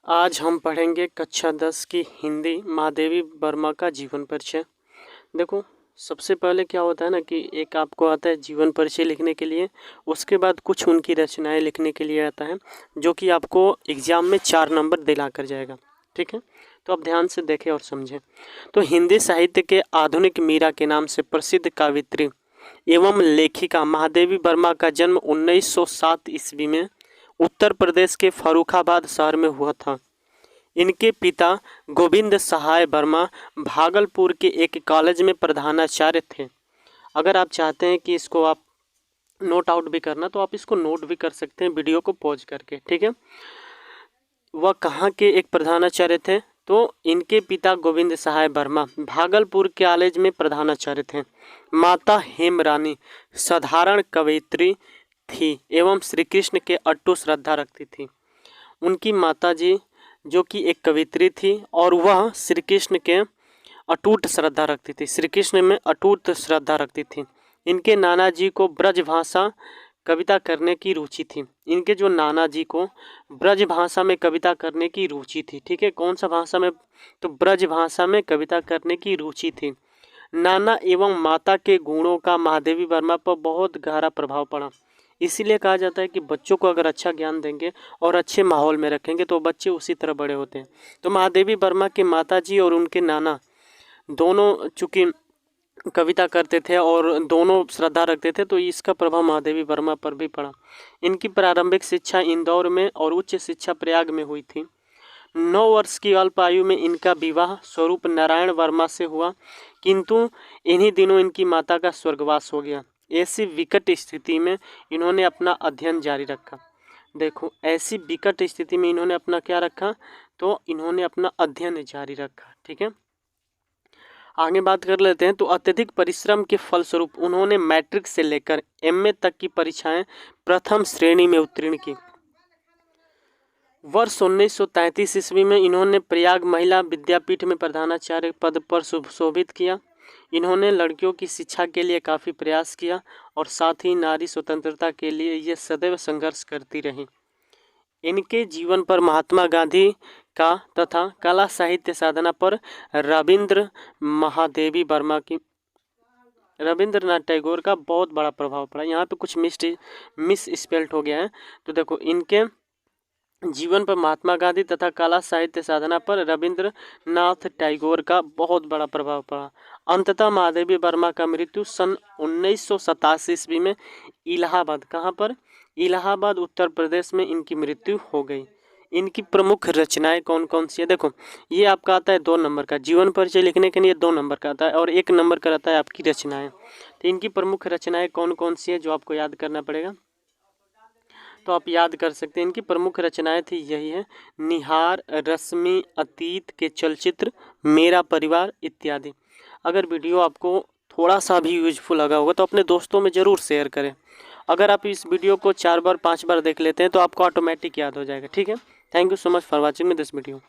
आज हम पढ़ेंगे कक्षा 10 की हिंदी महादेवी वर्मा का जीवन परिचय। देखो, सबसे पहले क्या होता है ना कि एक आपको आता है जीवन परिचय लिखने के लिए, उसके बाद कुछ उनकी रचनाएं लिखने के लिए आता है, जो कि आपको एग्जाम में 4 नंबर दिला कर जाएगा। ठीक है, तो आप ध्यान से देखें और समझें। तो हिंदी साहित्य के आधुनिक मीरा के नाम से प्रसिद्ध कवित्री एवं लेखिका महादेवी वर्मा का जन्म 1907 ईस्वी में उत्तर प्रदेश के फर्रुखाबाद शहर में हुआ था। इनके पिता गोविंद सहाय वर्मा भागलपुर के एक कॉलेज में प्रधानाचार्य थे। अगर आप चाहते हैं कि इसको आप नोट आउट भी करना तो आप इसको नोट भी कर सकते हैं वीडियो को पॉज करके। ठीक है, वह कहाँ के एक प्रधानाचार्य थे? तो इनके पिता गोविंद सहाय वर्मा भागलपुर के कॉलेज में प्रधानाचार्य थे। माता हेमरानी साधारण कवयित्री थी एवं श्री कृष्ण के अटूट श्रद्धा रखती थी। उनकी माताजी जो कि एक कवित्री थी और वह श्री कृष्ण के अटूट श्रद्धा रखती थी, श्री कृष्ण में अटूट श्रद्धा रखती थी। इनके नाना जी को ब्रज भाषा कविता करने की रुचि थी। इनके जो नाना जी को ब्रज भाषा में कविता करने की रुचि थी। ठीक है, कौन सा भाषा में? तो ब्रज भाषा में कविता करने की रुचि थी। नाना एवं माता के गुणों का महादेवी वर्मा पर बहुत गहरा प्रभाव पड़ा। इसीलिए कहा जाता है कि बच्चों को अगर अच्छा ज्ञान देंगे और अच्छे माहौल में रखेंगे तो बच्चे उसी तरह बड़े होते हैं। तो महादेवी वर्मा के माताजी और उनके नाना दोनों चूँकि कविता करते थे और दोनों श्रद्धा रखते थे, तो इसका प्रभाव महादेवी वर्मा पर भी पड़ा। इनकी प्रारंभिक शिक्षा इंदौर में और उच्च शिक्षा प्रयाग में हुई थी। 9 वर्ष की अल्प आयु में इनका विवाह स्वरूप नारायण वर्मा से हुआ, किंतु इन्हीं दिनों इनकी माता का स्वर्गवास हो गया। ऐसी विकट स्थिति में इन्होंने अपना अध्ययन जारी रखा। देखो, ऐसी विकट स्थिति में इन्होंने अपना क्या रखा? तो इन्होंने अपना अध्ययन जारी रखा। ठीक है, आगे बात कर लेते हैं। तो अत्यधिक परिश्रम के फलस्वरूप उन्होंने मैट्रिक से लेकर एमए तक की परीक्षाएं प्रथम श्रेणी में उत्तीर्ण की। वर्ष 1933 ईस्वी में इन्होंने प्रयाग महिला विद्यापीठ में प्रधानाचार्य पद पर सुशोभित किया। इन्होंने लड़कियों की शिक्षा के लिए काफ़ी प्रयास किया और साथ ही नारी स्वतंत्रता के लिए ये सदैव संघर्ष करती रहीं। इनके जीवन पर महात्मा गांधी का तथा कला साहित्य साधना पर रविंद्रनाथ टैगोर का बहुत बड़ा प्रभाव पड़ा। यहाँ पे कुछ मिस स्पेल्ट हो गया है, तो देखो, इनके जीवन पर महात्मा गांधी तथा कला साहित्य साधना पर रविंद्रनाथ टैगोर का बहुत बड़ा प्रभाव पड़ा। अंततः महादेवी वर्मा का मृत्यु सन 1987 ईस्वी में इलाहाबाद, कहाँ पर? इलाहाबाद उत्तर प्रदेश में इनकी मृत्यु हो गई। इनकी प्रमुख रचनाएं कौन कौन सी है? देखो, ये आपका आता है 2 नंबर का जीवन परिचय लिखने के लिए 2 नंबर का आता है और 1 नंबर का आता है आपकी रचनाएं। तो इनकी प्रमुख रचनाएं कौन कौन सी है जो आपको याद करना पड़ेगा? तो आप याद कर सकते हैं। इनकी प्रमुख रचनाएं थी यही है: निहार, रश्मि, अतीत के चलचित्र, मेरा परिवार इत्यादि। अगर वीडियो आपको थोड़ा सा भी यूजफुल लगा होगा तो अपने दोस्तों में ज़रूर शेयर करें। अगर आप इस वीडियो को 4 बार 5 बार देख लेते हैं तो आपको ऑटोमेटिक याद हो जाएगा। ठीक है, thank you so much for watching this video.